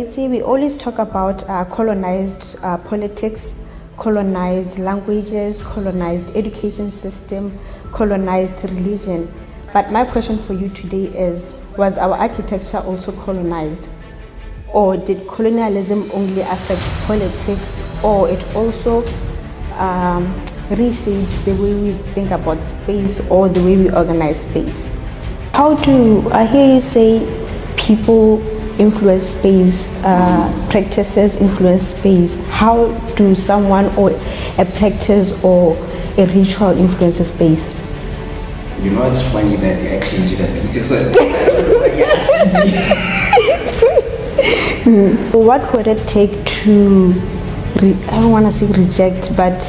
see, we always talk about colonized politics, colonized languages, colonized education system, colonized religion. But my question for you today is, was our architecture also colonized? Or did colonialism only affect politics, or it also reshaped the way we think about space or the way we organize space? How do I hear you say people influence space, practices influence space? How do someone or a practice or a ritual influence a space? You know, it's funny that you actually did that. This is what What would it take to, I don't want to say reject, but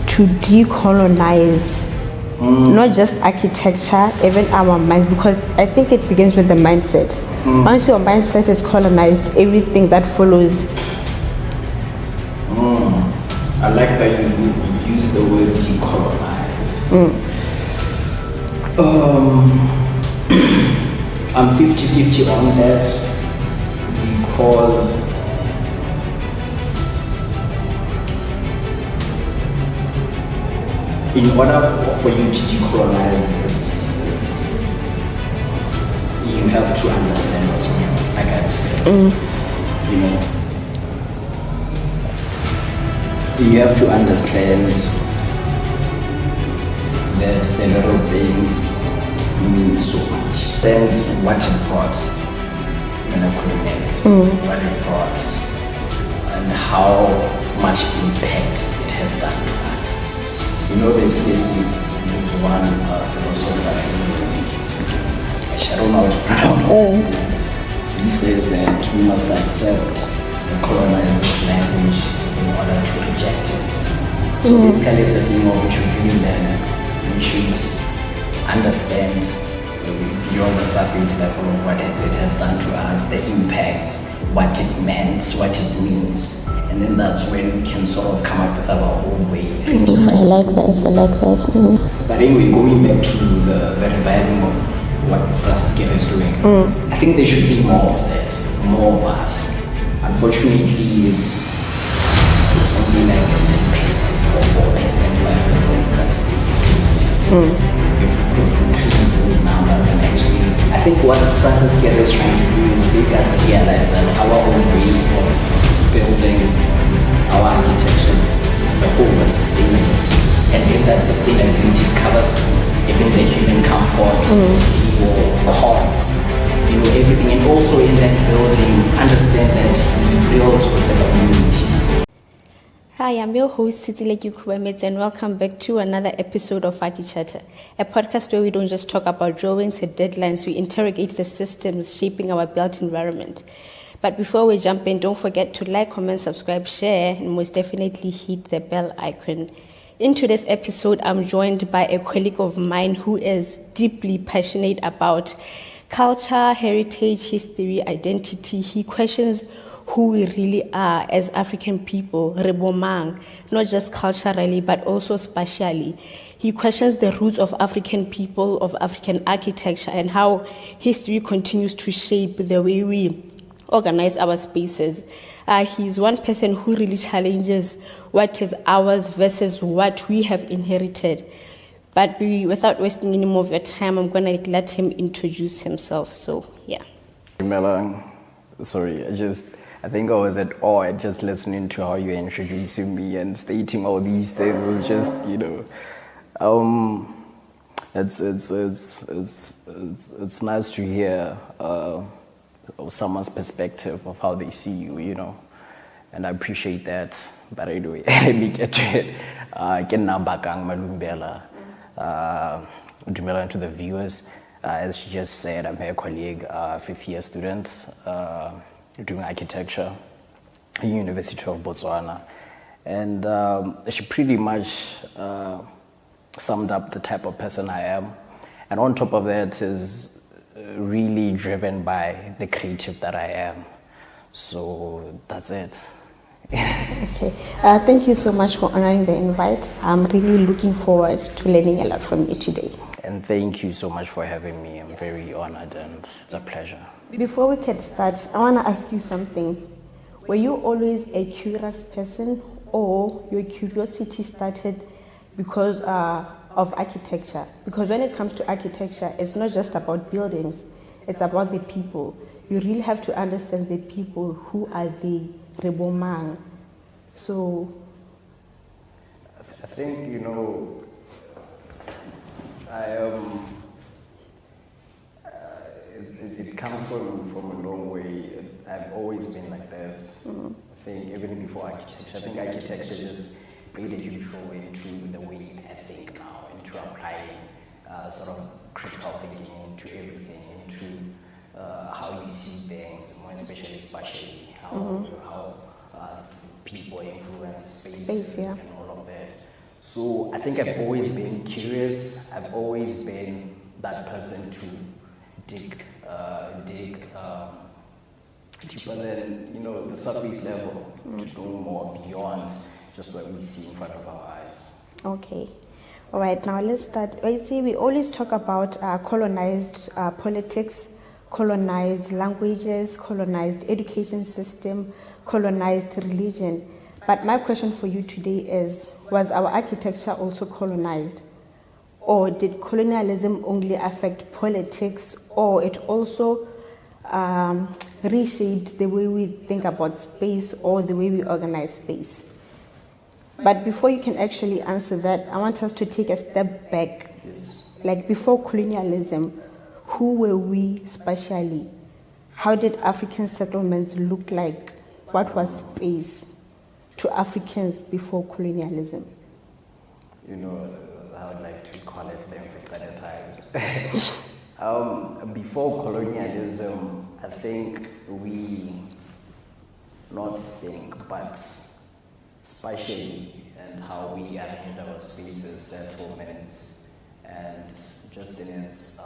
to decolonize not just architecture, even our minds? Because I think it begins with the mindset. Once your mindset is colonized, everything that follows. I like that you use the word decolonize. I'm 50-50 on that, because in order for you to decolonize, you have to understand what's going on, like I've said. You know, you have to understand that the little things mean so much. And what it brought, colonialism, what it brought, and how much impact it has done to us. You know, they say there's one philosopher, I don't know how to pronounce it. He says that we must accept the colonizer's language in order to reject it. So basically it's a thing of we should really learn, we should understand beyond the surface level of what it has done to us, the impact, what it meant, what it means. And then that's when we can sort of come up with our own way. I like that. But anyway, going back to the reviving of what Francis Gale is doing, I think there should be more of that, more of us. Unfortunately, it's only like 3% or 4%, 5%. That's the improvement. If we could increase those numbers, and actually, I think what Francis Gale is trying to do is make us realize that our own way of building our architecture is the whole but sustainable. And in that sustainability covers even the human comfort, costs, everything. And also in that building, understand that we build with the community. Hi, I'm your host, Titileki Kubamets, and welcome back to another episode of ArchiChatter, a podcast where we don't just talk about drawings and deadlines, we interrogate the systems shaping our built environment. But before we jump in, don't forget to like, comment, subscribe, share, and most definitely hit the bell icon. In today's episode, I'm joined by a colleague of mine who is deeply passionate about culture, heritage, history, identity. He questions who we really are as African people, Rebomang, not just culturally, but also spatially. He questions the roots of African people, of African architecture, and how history continues to shape the way we organize our spaces. He's one person who really challenges what is ours versus what we have inherited. But without wasting any more of your time, I'm going to let him introduce himself. So, yeah. Sorry, I think I was at awe at just listening to how you're introducing me and stating all these things. It was just, it's nice to hear someone's perspective of how they see you, and I appreciate that. But anyway, let me get to it. Again, now Bakang Malumbela, to the viewers. As she just said, I'm her colleague, fifth-year student, doing architecture at the University of Botswana. And she pretty much summed up the type of person I am. And on top of that is really driven by the creative that I am. So that's it. Okay. Thank you so much for honoring the invite. I'm really looking forward to learning a lot from you today. And thank you so much for having me. I'm very honored and it's a pleasure. Before we can start, I want to ask you something. Were you always a curious person, or your curiosity started because of architecture? Because when it comes to architecture, it's not just about buildings, it's about the people. You really have to understand the people. Who are they? Rebomang. So I think, it comes from a long way. I've always been like this. I think even before architecture, I think architecture just played a huge role into the way I think now, into applying sort of critical thinking into everything, into how you see things, more especially spatially, how people influence space yeah. and all of that. So I think I've always been curious. I've always been that person to dig deeper than the surface level, to go more beyond just what we see in front of our eyes. okay. All right, now let's start. We always talk about colonized politics, colonized languages, colonized education system, colonized religion. But my question for you today is, was our architecture also colonized? Or did colonialism only affect politics, or it also reshaped the way we think about space or the way we organize space? But before you can actually answer that, I want us to take a step back. Yes. Like before colonialism, who were we spatially? How did African settlements look like? What was space to Africans before colonialism? I would like to call it the better times. Before colonialism, I think but spatially, and how we arrange our spaces, settlements, and just in its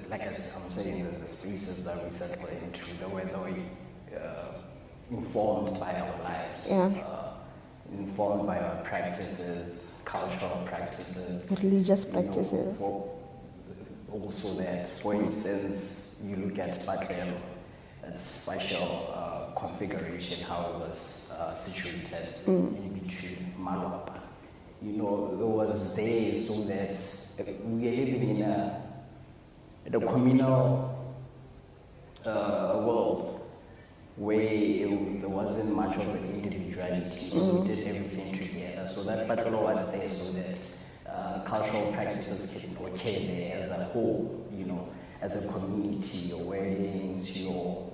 like as I'm saying, the spaces that we settle into, the way informed by our lives, informed by our practices, cultural practices, Religious practices. Also that, for instance, you look at Bakang, its spatial configuration, how it was situated in between Malumbela. It was there so that we are living in a communal world where there wasn't much of an individuality, so we did everything together. So that particular was there so that cultural practices can occur there as a whole, as a community, your weddings, your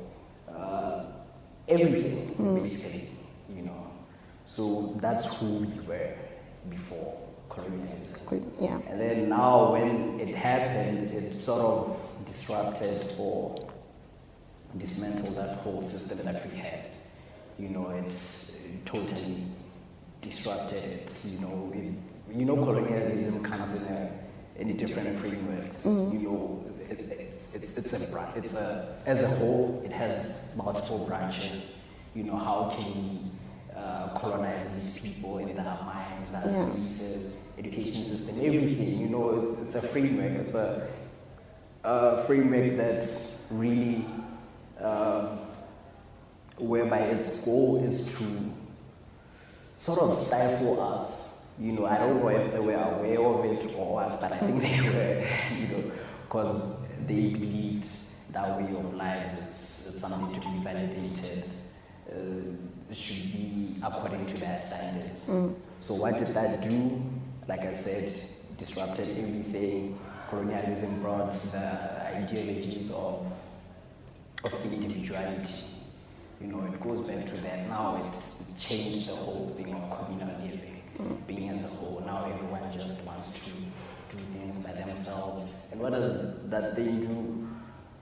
everything, basically, So that's who we were before colonialism. Yeah. And then now when it happened, it sort of disrupted or dismantled that whole system that we had. It totally disrupted it. Colonialism comes in different frameworks. As a whole, it has multiple branches. How can we colonize these people in their minds, their spaces, education system, everything. It's a framework. It's a framework that really, whereby its goal is to sort of stifle us. I don't know if they were aware of it or what, but I think they were, because they believed that way of life is something to be validated. Should be according to their standards. So what did that do? Like I said, disrupted everything. Colonialism brought the ideologies of individuality. It goes back to that. Now it's changed the whole thing of communal living, being as a whole. Now everyone just wants to do things by themselves. And what does that thing do?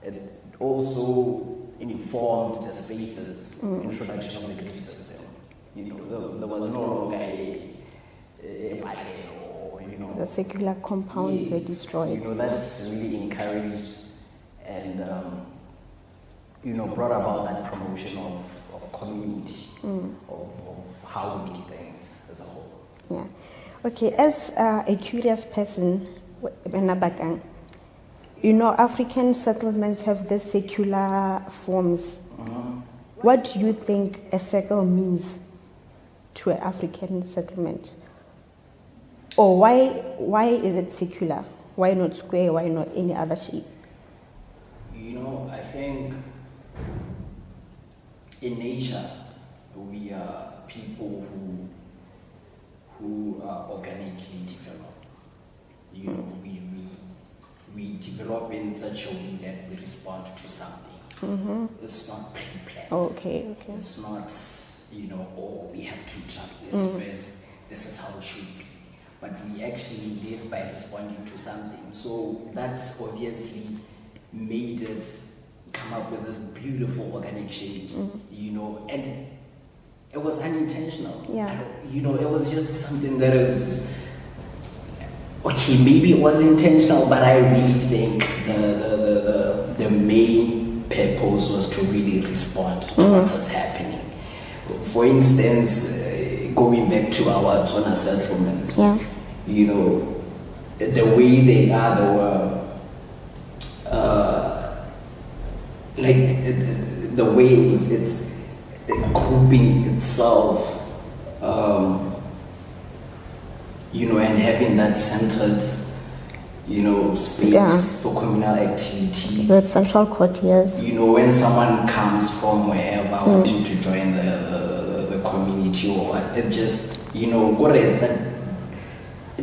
It also informed the spaces, introduction of the grid system. There was no longer a pattern or, The secular compounds were destroyed. That's really encouraged and, brought about that promotion of community, of how we do things. Yeah. Okay, as a curious person, Bakang, you know, African settlements have these secular forms. What do you think a circle means to an African settlement? Or why is it secular? Why not square? Why not any other shape? You know, I think in nature we are people who organically develop. You know, we develop in such a way that we respond to something. It's not pre-planned. Okay. It's not, you know, oh, we have to draft this first, this is how it should be. But we actually live by responding to something. So that obviously made it come up with this beautiful organic shapes, you know, and it was unintentional. Yeah. You know, it was just something that is, okay, maybe it was intentional, but I really think the main purpose was to really respond to what was happening. For instance, going back to our Tswana settlement, you know, the way they are, they were, like the way it was, it's grouping itself, you know, and having that centered, you know, space for communal activities. The central courtiers. You know, when someone comes from wherever wanting to join the community or what, it just, you know, what is that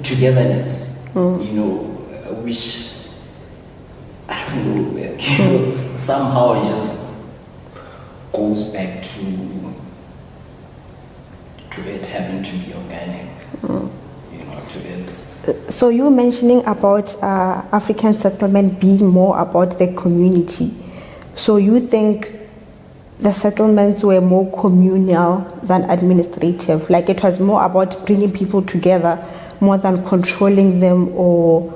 togetherness, you know, which, I don't know, you know, somehow it just goes back to it having to be organic, you know, to it. So you were mentioning about African settlement being more about the community. So you think the settlements were more communal than administrative? Like it was more about bringing people together more than controlling them or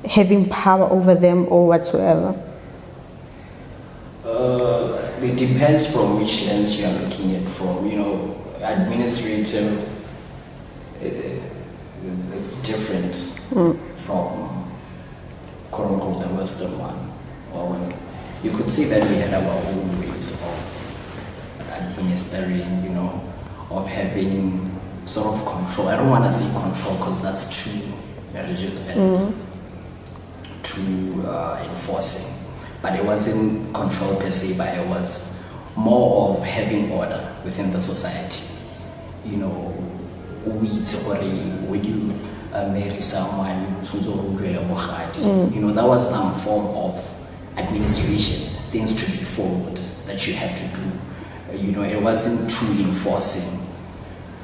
having power over them or whatsoever? It depends from which lens you are looking at from. You know, administrative, it's different from quote unquote the Western one. Or you could say that we had our own ways of administering, you know, of having sort of control. I don't want to say control because that's too rigid and too enforcing. But it wasn't control per se, but it was more of having order within the society. You know, when you marry someone, you know, that was some form of administration, things to be followed that you had to do. You know, it wasn't too enforcing.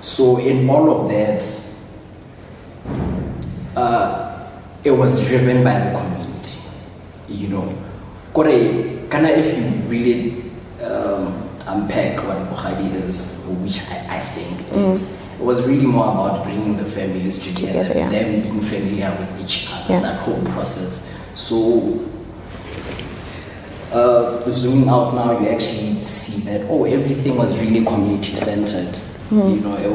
So in all of that, it was driven by the community, you know. If you really unpack what Bukhari is, which I think is, it was really more about bringing the families together, them being familiar with each other, that whole process. So zooming out now, you actually see that, everything was really community-centered. You know, it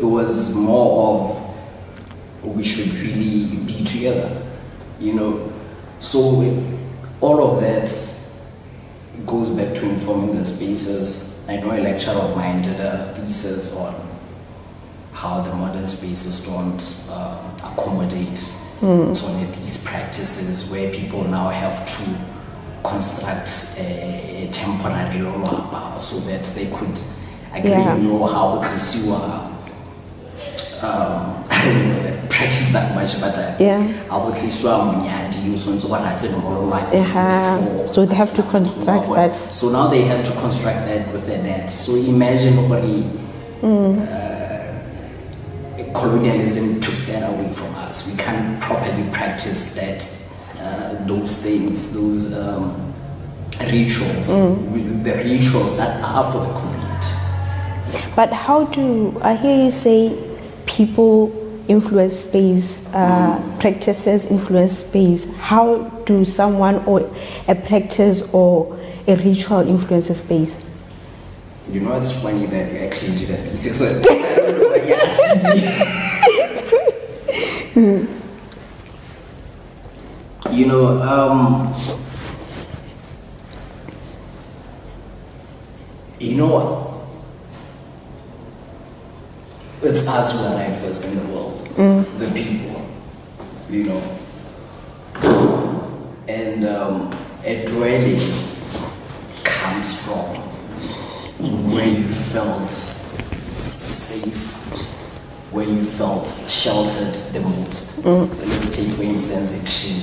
was more of we should really be together, you know. So all of that goes back to informing the spaces. I know a lecturer of mine did a thesis on how the modern spaces don't accommodate some of these practices where people now have to construct a temporary lolwapa so that they could know how to see I don't know that practice that much, but I would least so they have to construct that. So now they have to construct that with the net. So imagine colonialism took that away from us. We can't properly practice that, those things, those rituals, the rituals that are for the community. But how do I hear you say people influence space, practices influence space? How do someone or a practice or a ritual influence a space? You know, it's funny that you actually did a thesis on this. I don't know why you're asking me. You know what? It's us who are right first in the world, the people, you know. And a dwelling comes from where you felt safe, where you felt sheltered the most. Let's take, for instance, a tree.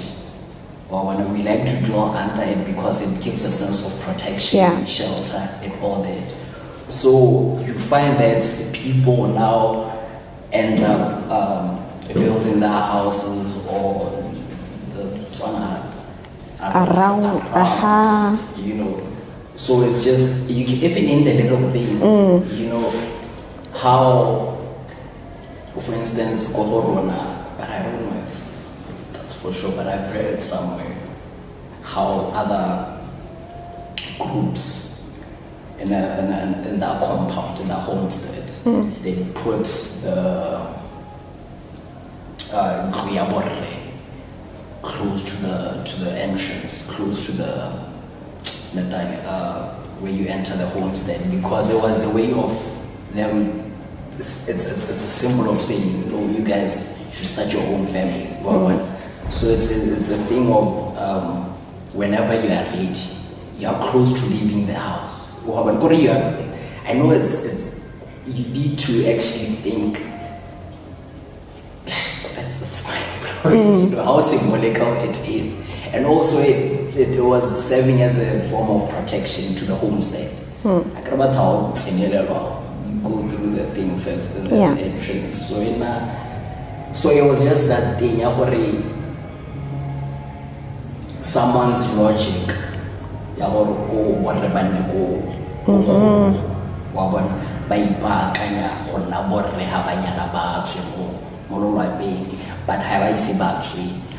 Or when we like to dwell under it because it gives a sense of protection, shelter, and all that. So you find that people now end up building their houses or around, you know. So it's just, you can, even in the little things, you know, how, for instance, Corona, but I don't know if that's for sure, but I've read it somewhere, how other groups in that compound, in that homestead, they put the close to the entrance, close to the where you enter the homestead, because it was a way of them. It's a symbol of saying, you know, you guys should start your own family. So it's a thing of whenever you are ready, you are close to leaving the house. I know it's you need to actually think. That's fine, you know how symbolical it is, and also it was serving as a form of protection to the homestead. I care about how you go through the thing first and then the entrance. So it was just that thing. Someone's logic. But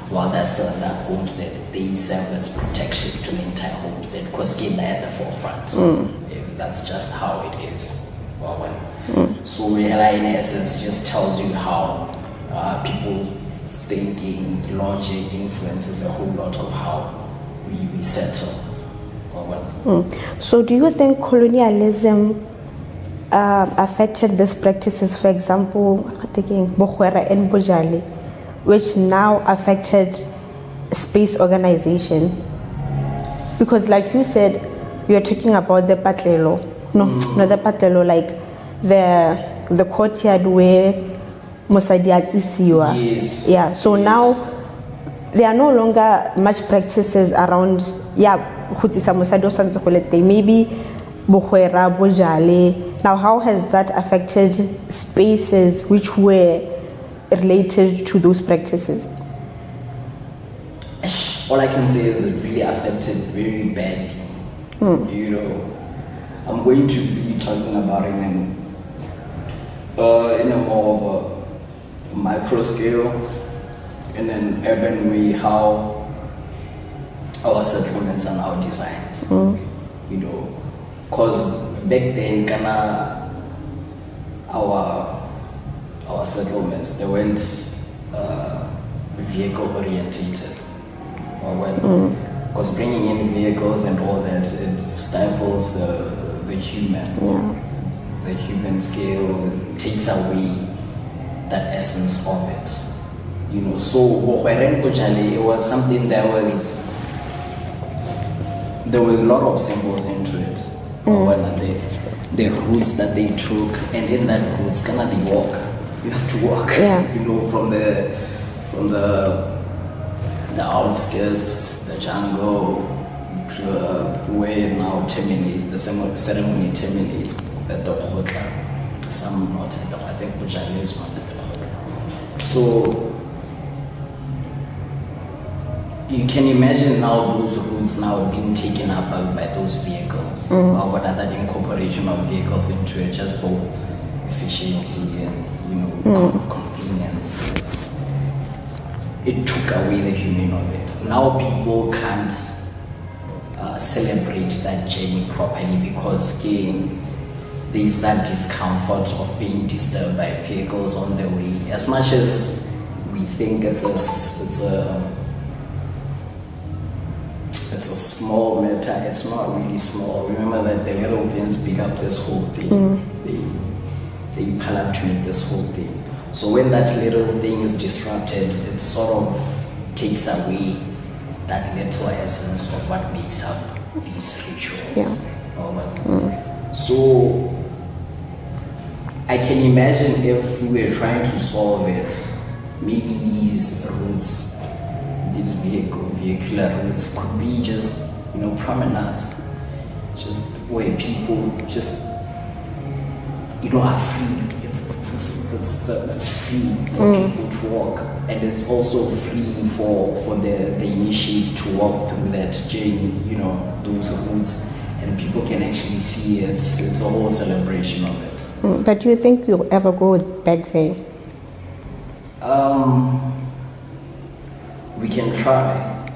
while they're still in that homestead, they serve as protection to the entire homestead because they're at the forefront. That's just how it is. So in essence, it just tells you how people thinking, logic influences a whole lot of how we settle. So do you think colonialism affected these practices? For example, thinking Bokhwera and Bojali, which now affected space organization, because like you said, you're talking about the patlelo, not the patlelo, like the courtyard where Mosadi Atsisiwa. Yes. Yeah. So now there are no longer much practices around. Maybe Bokhwera, Bojale. Now, how has that affected spaces which were related to those practices? All I can say is it really affected very badly. You know, I'm going to be talking about it in a more of a micro scale, in an urban way, how our settlements are now designed. You know, because back then, our settlements, they weren't vehicle orientated. Because bringing in vehicles and all that, it stifles the human scale, it takes away that essence of it. You know, so it was something that was, there were a lot of symbols into it. The routes that they took, and in that routes, they walk. You have to walk. You know, from the outskirts, the jungle, to where it now terminates. The ceremony terminates at the Khotla. Some not at the, I think Bujali is not at the Khotla. So you can imagine now those routes now being taken up by those vehicles, or what other incorporation of vehicles into it just for efficiency and, you know, convenience. It took away the human of it. Now people can't celebrate that journey properly because again, there's that discomfort of being disturbed by vehicles on the way. As much as we think it's a small matter, it's not really small. Remember that the little things pick up this whole thing. They pile up to make this whole thing. So when that little thing is disrupted, it sort of takes away that little essence of what makes up these rituals. So I can imagine if we were trying to solve it, maybe these routes, these vehicular routes could be just, promenades, just where people just, are free. It's free for people to walk, and it's also free for the initiates to walk through that journey, those routes, and people can actually see it. It's a whole celebration of it. But do you think you'll ever go back there? We can try.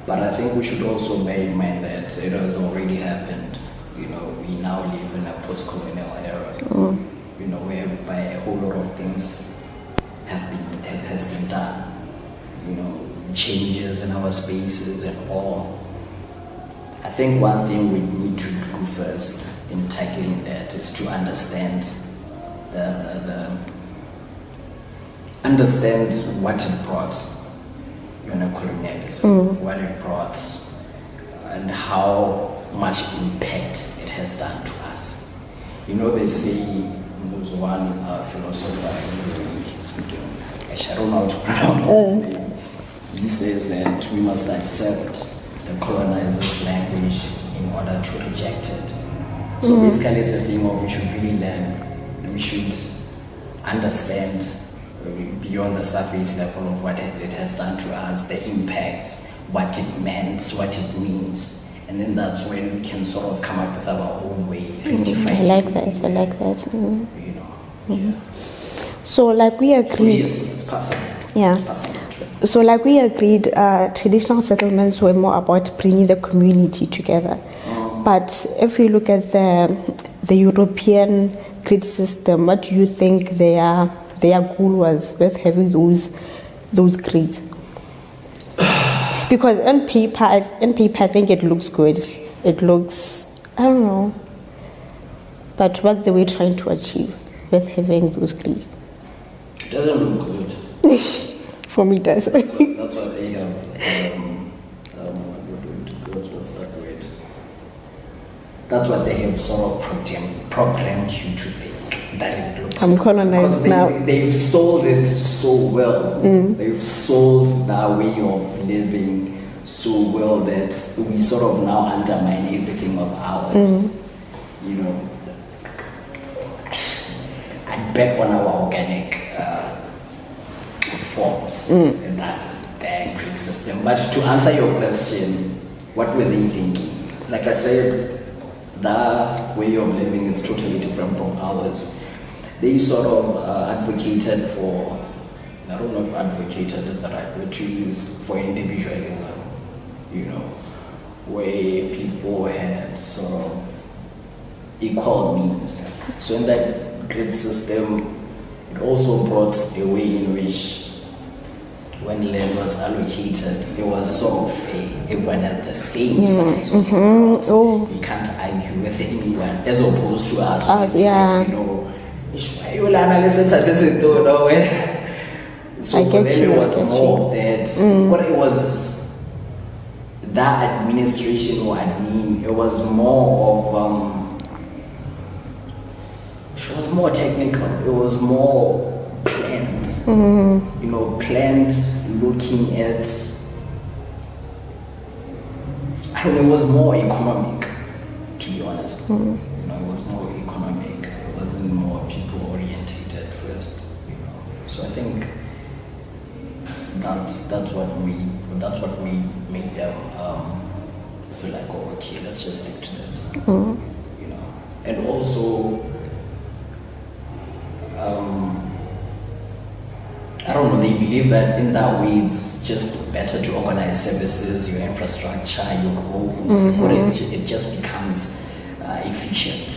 But I think we should also bear in mind that it has already happened. We now live in a post-colonial era, whereby a whole lot of things has been done. Changes in our spaces and all. I think one thing we need to do first in tackling that is to understand understand what it brought, colonialism, what it brought, and how much impact it has done to us. They say, there's one philosopher, I don't know how to pronounce his name. He says that we must accept the colonizer's language in order to reject it. So basically it's a thing of we should really learn, we should understand beyond the surface level of what it has done to us, the impacts, what it meant, what it means. And then that's when we can sort of come up with our own way. I like that. So like we agreed. So yes, it's possible. Yeah. It's possible. So like we agreed, traditional settlements were more about bringing the community together. But if you look at the European grid system, what do you think their goal was with having those grids? Because on paper, I think it looks good. It looks, I don't know. But what they were trying to achieve with having those grids? It doesn't look good. For me, it does. That's what they have. What's that word? That's what they have sort of programmed you to think that it looks. I'm colonized now. They've sold it so well. They've sold that way of living so well that we sort of now undermine everything of ours. I bet on our organic forms in that grid system. But to answer your question, what were they thinking? Like I said, that way of living is totally different from ours. They sort of advocated for, I don't know if advocated is the right word to use, for individualism, where people had sort of equal means. So in that grid system, it also brought a way in which when land was allocated, it was sort of fair. Everyone has the same size of plot. You can't argue with anyone, as opposed to us. So for them it was more that, but it was that administration or admin, it was more of, it was more technical, it was more planned, planned, looking at, I don't know, it was more economic, to be honest. It was more economic, it wasn't more people orientated first, So I think that's what made them feel like, oh, okay, let's just stick to this, And also, I don't know, they believe that in that way it's just better to organize services, your infrastructure, your roads, it just becomes efficient.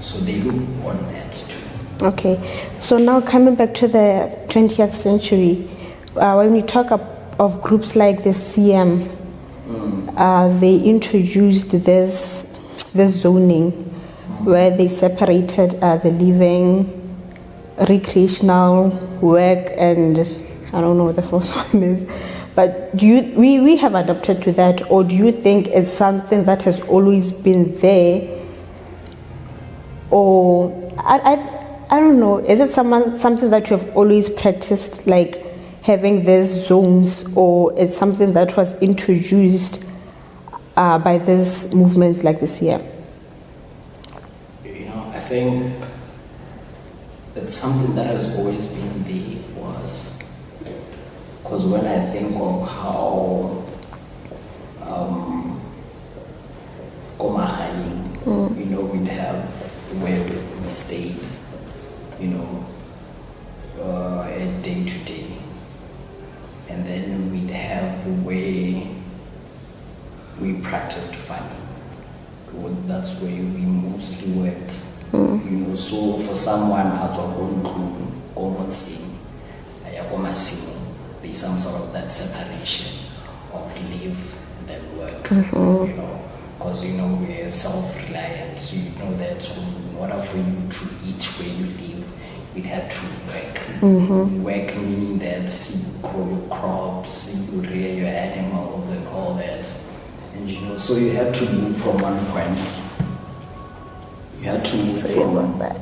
So they look on that too. Okay, so now coming back to the 20th century, when we talk of groups like the CM, they introduced this zoning where they separated the living, recreational, work, and I don't know what the fourth one is. But we have adapted to that, or do you think it's something that has always been there? Or I don't know, is it something that you have always practiced, like having these zones, or it's something that was introduced by these movements like this year? I think it's something that has always been there for us. Because when I think of how we'd have where we stayed, day to day. And then we'd have the way we practiced farming. That's where we mostly worked. So for someone out of there's some sort of that separation of live and then work. Because we're self-reliant. You know that in order for you to eat where you live, you'd have to work. Work meaning that you grow your crops, you rear your animals and all that. And so you have to move from one point. You have to move from that.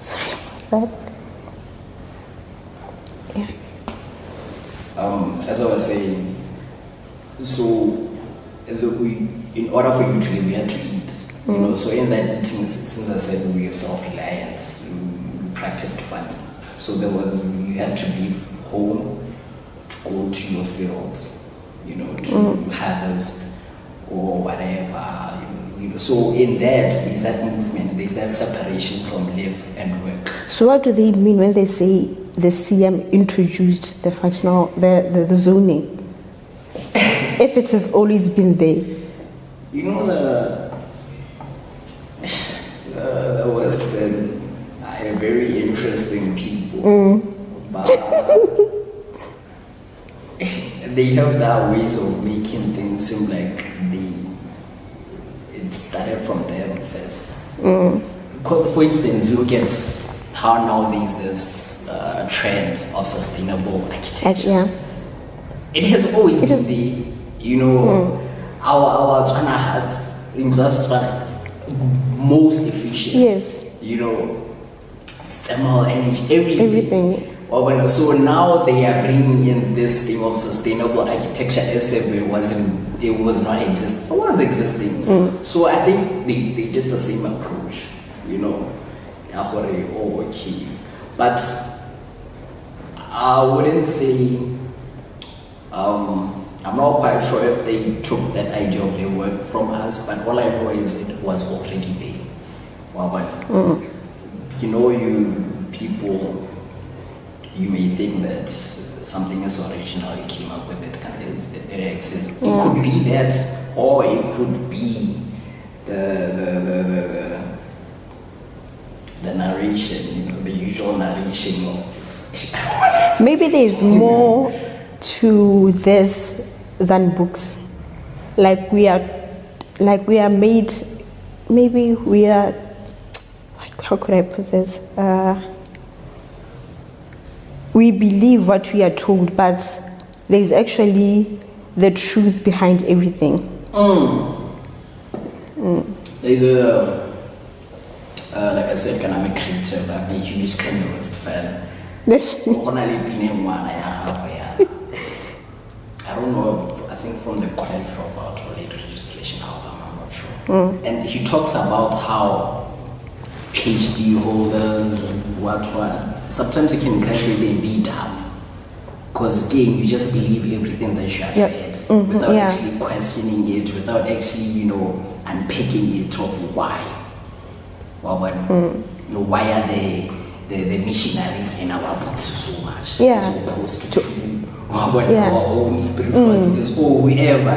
Sorry about that. Yeah. As I was saying, so in order for you to live, you have to eat. So in that eating, since I said we were self-reliant, we practiced farming. So you had to leave home to go to your fields, to harvest or whatever. So in that, there's that movement, there's that separation from live and work. So what do they mean when they say the CM introduced the functional, the zoning? If it has always been there. The Western are very interesting people. But they have their ways of making things seem like it started from them first. Because, for instance, look at how now there's this trend of sustainable architecture. Yeah. It has always been there. Our Tswana huts in Tswana most efficient. Yes. Thermal energy, everything. So now they are bringing in this thing of sustainable architecture as if it was existing. So I think they did the same approach, okay. But I wouldn't say, I'm not quite sure if they took that idea of their work from us, but all I know is it was already there. You people, you may think that something is original, you came up with it, it exists. It could be that, or it could be the narration, the usual narration of maybe there's more to this than books. Like we are made, maybe we are, how could I put this? We believe what we are told, but there's actually the truth behind everything. There's like I said, I'm a creature, I'm a huge colonialist fan. I don't know, I think from the college dropout or late registration album, I'm not sure. And he talks about how PhD holders, what, sometimes you can graduate and be dumb. Because again, you just believe everything that you have read without actually questioning it, without actually, unpacking it of why. Why are the missionaries in our books so much? As opposed to our own spiritual leaders or whoever,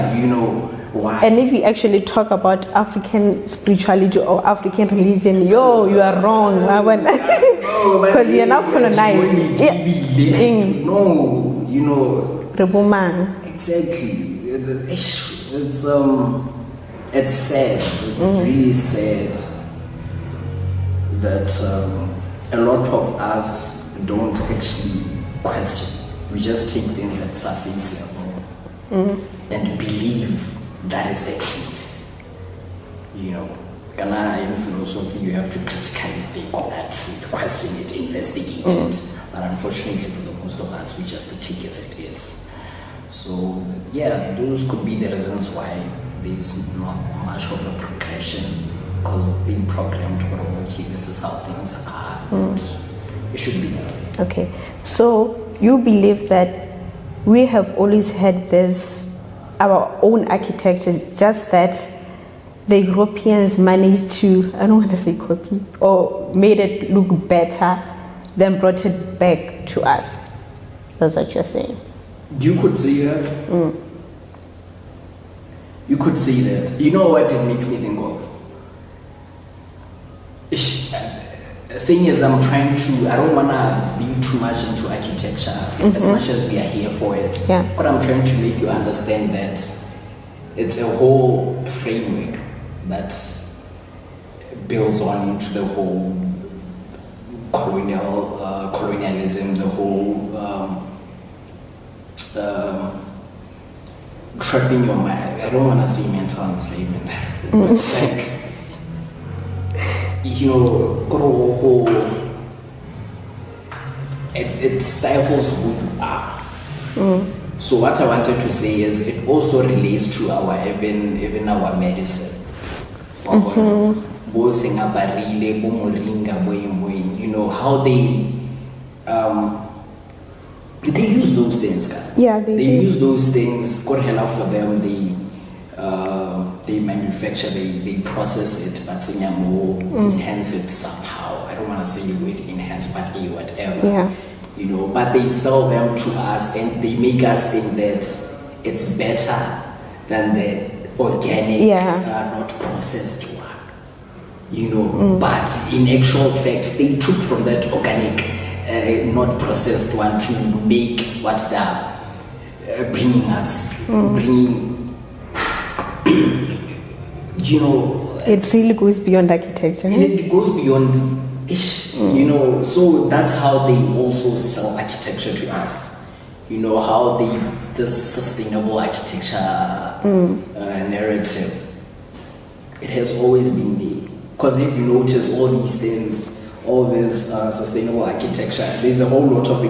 Why? And if you actually talk about African spirituality or African religion, you are wrong. Because you're not colonized. No, you know. Rebumang. Exactly. It's sad. It's really sad that a lot of us don't actually question. We just take things at surface level and believe that is the truth. You know, in philosophy, you have to critically think of that truth, question it, investigate it. But unfortunately, for the most of us, we just take it as it is. So, yeah, those could be the reasons why there's not much of a progression, because they programmed, okay, this is how things are. And it should be that way. Okay, so you believe that we have always had this, our own architecture, just that the Europeans managed to, I don't want to say copy, or made it look better, then brought it back to us. That's what you're saying. You could see that. You could see that. You know what it makes me think of? The thing is, I don't want to be too much into architecture as much as we are here for it. Yeah. But I'm trying to make you understand that it's a whole framework that builds on into the whole colonialism, the whole trapping your mind. I don't want to say mental enslavement, but like, you know, it stifles who you are. So what I wanted to say is it also relates to our even our medicine. You know how they use those things, guys. Yeah, they use those things. God help for them. They manufacture, they process it, but enhance it somehow. I don't want to say the word enhance, but whatever. Yeah. You know, but they sell them to us and they make us think that it's better than the organic, not processed one. You know, but in actual fact, they took from that organic, not processed one to make what they're bringing us, you know. It really goes beyond architecture. It goes beyond, you know, so that's how they also sell architecture to us. You know, how this sustainable architecture narrative, it has always been there. Because if you notice all these things, all this sustainable architecture, there's a whole lot of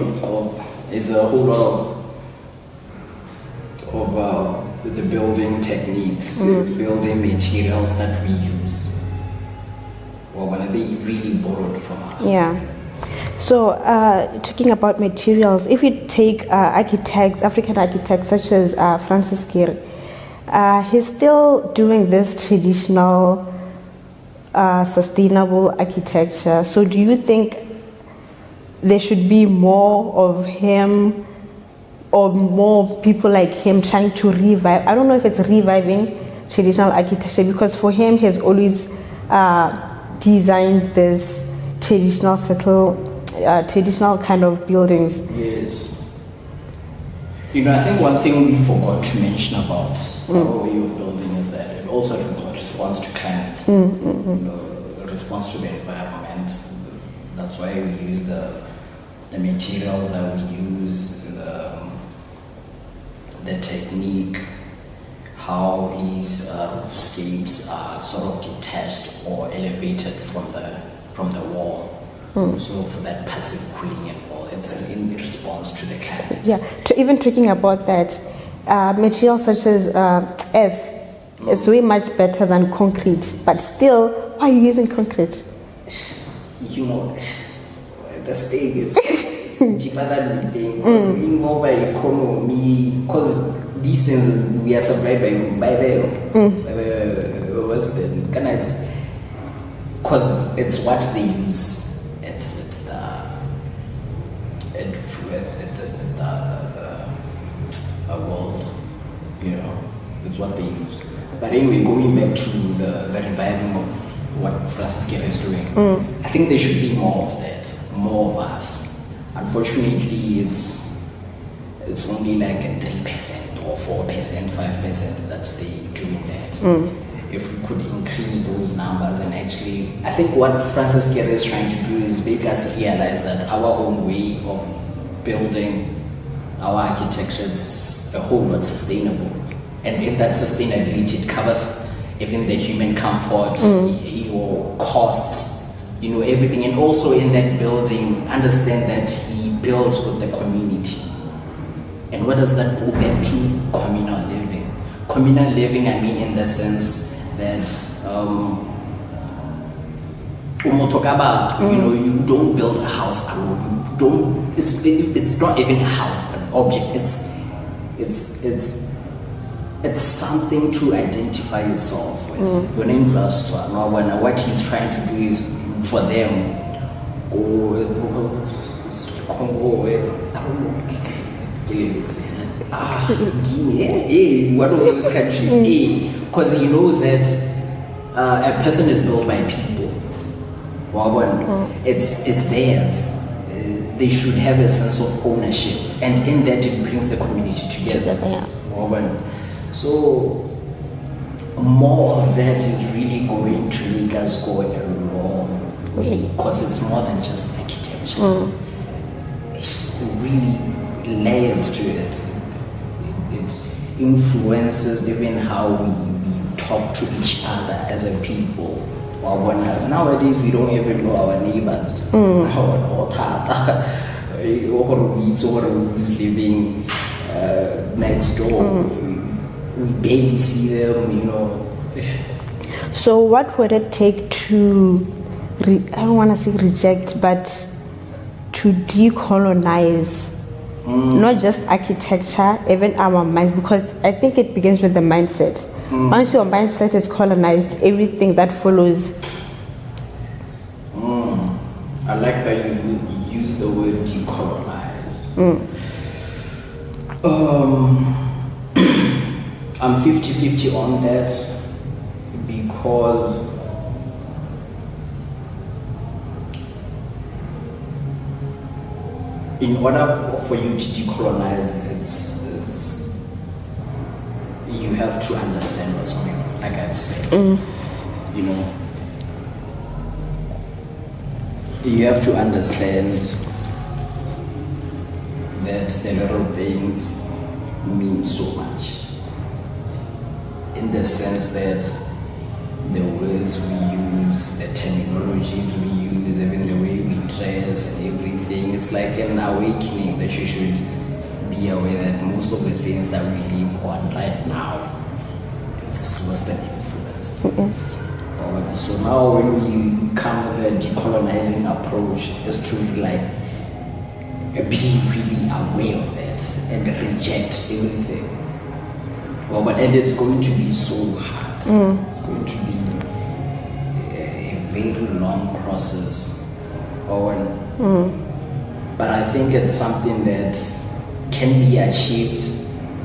the building techniques, building materials that we use. Well, they really borrowed from us. Yeah. So, talking about materials, if you take architects, African architects such as Francis Gehry, he's still doing this traditional, sustainable architecture. So, do you think there should be more of him or more people like him trying to revive? I don't know if it's reviving traditional architecture, because for him, he's always designed this traditional kind of buildings. Yes. You know, I think one thing we forgot to mention about our way of building is that it also responds to climate. You know, it responds to the environment. That's why we use the materials that we use, the technique, how his roofscapes are sort of detached or elevated from the wall. So for that passive cooling and all, it's in response to the climate. Yeah, even talking about that, materials such as earth is way much better than concrete, but still, why are you using concrete? You know, the state it's cheaper than we think, because involve our economy, because these things we are supplied by the Western, because it's what they use. It's the world, you know, it's what they use. But anyway, going back to the reviving of what Francis Gera is doing, I think there should be more of that, more of us. Unfortunately, it's only like a 3% or 4%, 5% that's doing that. If we could increase those numbers and actually, I think what Francis Gera is trying to do is make us realize that our own way of building our architecture is a whole lot sustainable. And in that sustainability, it covers even the human comfort, your costs, everything. And also in that building, understand that he builds with the community. And what does that go back to? Communal living. Communal living, I mean, in the sense that you don't build a house alone. You don't. It's not even a house, an object. It's something to identify yourself with. Your name is what he's trying to do is for them. One of those countries, because he knows that a person is built by people. It's theirs. They should have a sense of ownership, and in that it brings the community together. So more of that is really going to make us go a long way, because it's more than just architecture. It's really layers to it. It influences even how we talk to each other as a people. Nowadays we don't even know our neighbors, or who's living next door. We barely see them, So what would it take to, I don't want to say reject, but to decolonize not just architecture, even our minds? Because I think it begins with the mindset. Once your mindset is colonized, everything that follows. I like that you use the word decolonize. I'm 50-50 on that, because in order for you to decolonize, you have to understand what's going on, like I've said. You have to understand that the little things mean so much, in the sense that the words we use, the terminologies we use, even the way we dress and everything, it's like an awakening that you should be aware that most of the things that we live on right now, it's Western influenced. Yes. So now when we come with the decolonizing approach, is to be really aware of it and reject everything. And it's going to be so hard. It's going to be a very long process. But I think it's something that can be achieved,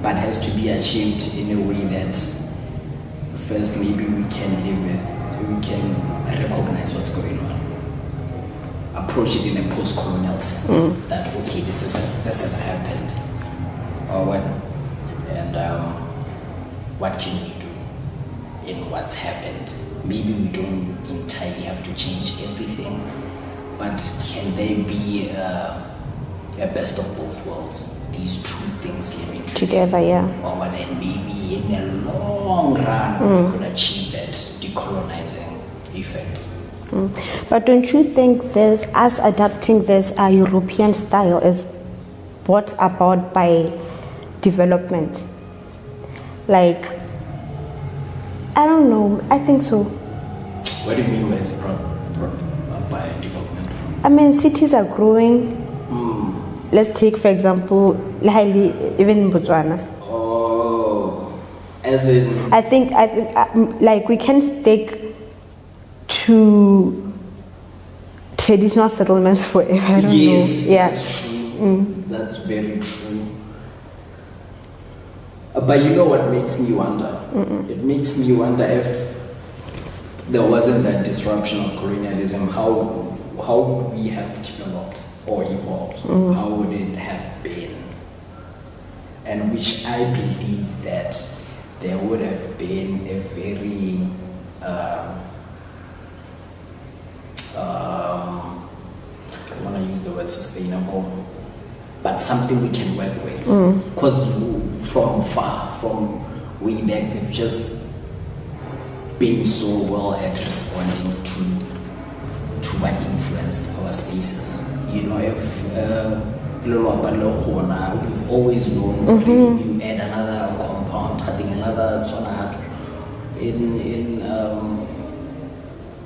but has to be achieved in a way that first maybe we can live it. We can recognize what's going on, approach it in a postcolonial sense, that okay, this has happened, and what can we do in what's happened? Maybe we don't entirely have to change everything, but can there be a best of both worlds? These two things living together, and maybe in a long run we could achieve that decolonizing effect. But don't you think us adapting this European style is brought about by development? I don't know, I think so. What do you mean by it's brought about by development? I mean, cities are growing. Let's take, for example, even in Botswana. As in? I think, we can stick to traditional settlements forever. I don't know. That's true. That's very true. But you know what makes me wonder? It makes me wonder if there wasn't that disruption of colonialism, how would we have developed or evolved? How would it have been? And which I believe that there would have been a very I want to use the word sustainable, but something we can work with. Because from way back, they've just been so well at responding to what influenced our spaces. You know, if we've always known you add another compound, having another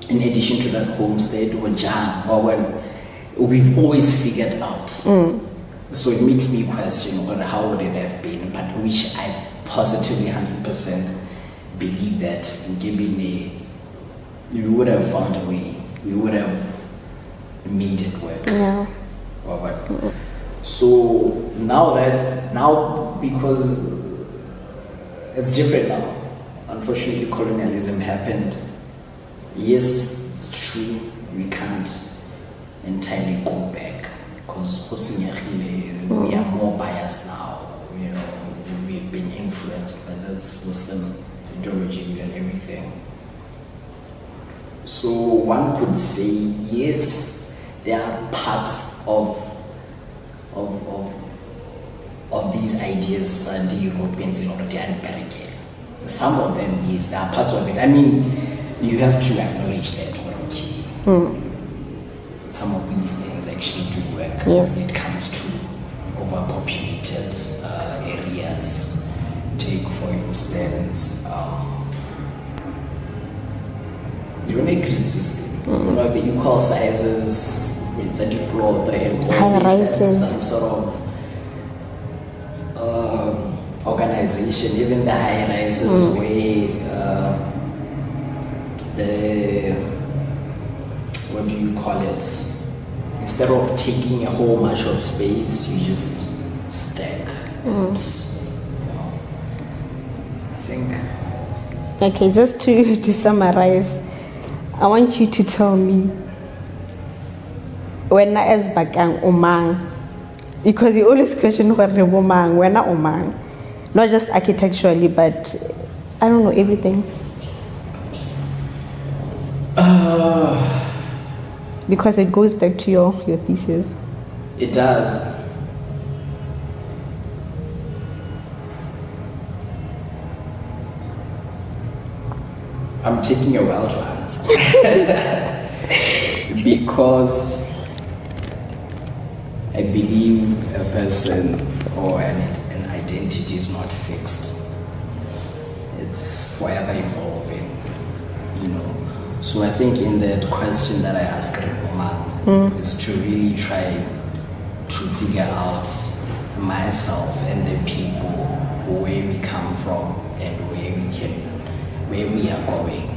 in addition to that homestead or jam, or when we've always figured out. So it makes me question how would it have been, but which I positively 100% believe that in Gibini, we would have found a way. We would have made it work. Yeah. So now because it's different now. Unfortunately, colonialism happened. Yes, it's true. We can't entirely go back because we are more biased now. You know, we've been influenced by this Western ideologies and everything. So one could say yes, there are parts of these ideas that the Europeans in order to unpack. Some of them, yes, there are parts of it. I mean, you have to acknowledge that, okay. Some of these things actually do work when it comes to overpopulated areas. Take, for instance, the grid system. You know, the equal sizes, it's a deployed and all this, some sort of organization, even the high rises where what do you call it? Instead of taking a whole bunch of space, you just stack. And, you know, I think. Okay, just to summarize, I want you to tell me when I as Bakang Omang, because you always question what the woman, when I Omang, not just architecturally, but I don't know everything. Because it goes back to your thesis. It does. I'm taking a while to answer. Because I believe a person or an identity is not fixed. It's forever evolving, you know. So I think in that question that I asked Ripoman is to really try to figure out myself and the people, where we come from and where we are going.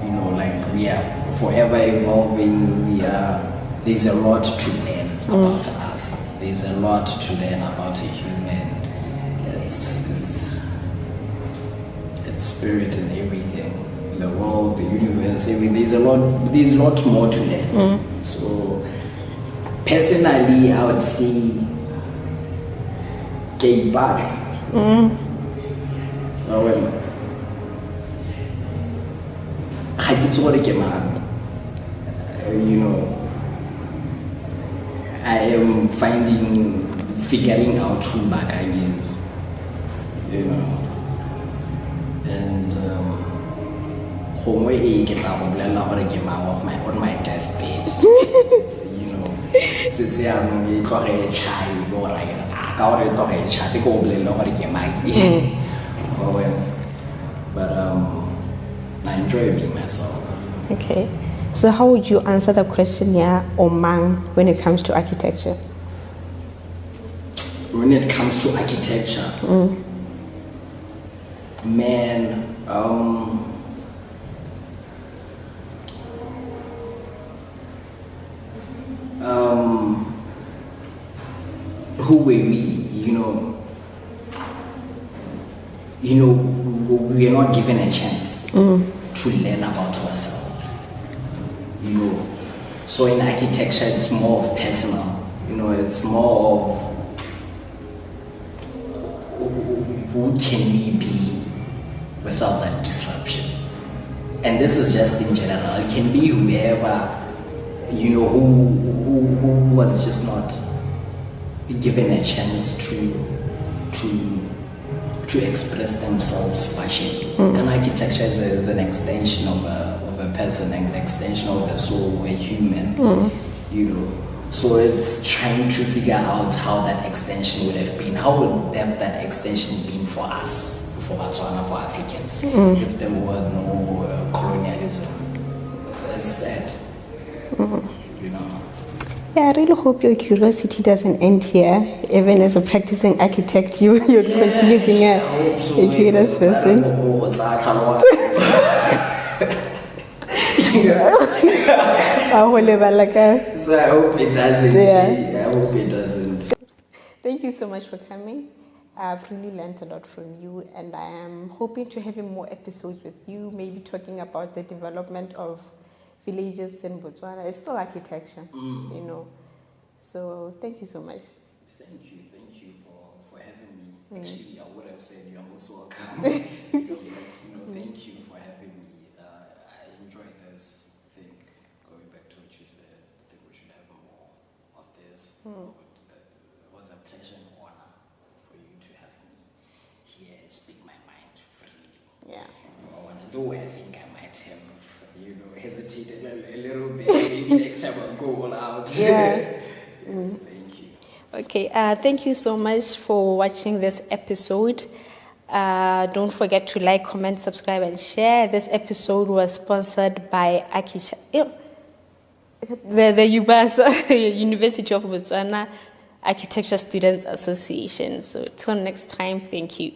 You know, like we are forever evolving. There's a lot to learn about us. There's a lot to learn about a human. It's spirit and everything. The world, the universe, everything. There's a lot more to learn. So personally, I would say get back. You know, I am figuring out who Bakang is, you know, and on my deathbed, you know, since I'm a child, but I enjoy being myself. Okay. So how would you answer the question here, Omang, when it comes to architecture? When it comes to architecture, man, who were we, you know? we are not given a chance to learn about ourselves. So in architecture, it's more of personal. It's more of who can we be without that disruption. And this is just in general. It can be whoever, who was just not given a chance to express themselves spatially. And architecture is an extension of a person, an extension of a soul, a human, So it's trying to figure out how that extension would have been. How would that extension been for us, for Botswana, for Africans, if there was no colonialism instead? Yeah, I really hope your curiosity doesn't end here. Even as a practicing architect, you'd continue being a curious person. So I hope it doesn't. Yeah. I hope it doesn't. Thank you so much for coming. I've really learned a lot from you, and I am hoping to have more episodes with you, maybe talking about the development of villages in Botswana. It's still architecture, So thank you so much. Thank you for having me. Actually, I would have said you're most welcome. Thank you for having me. I enjoyed this. I think going back to what you said, I think we should have more of this. It was a pleasure and honor for you to have me here and speak my mind freely. Yeah. Though I think I might have, hesitated a little bit. Maybe next time I'll go all out. Yeah. Yes, thank you. Okay, thank you so much for watching this episode. Don't forget to like, comment, subscribe, and share. This episode was sponsored by ArchiChatter, the UBAS, University of Botswana Architecture Students Association. So till next time, thank you.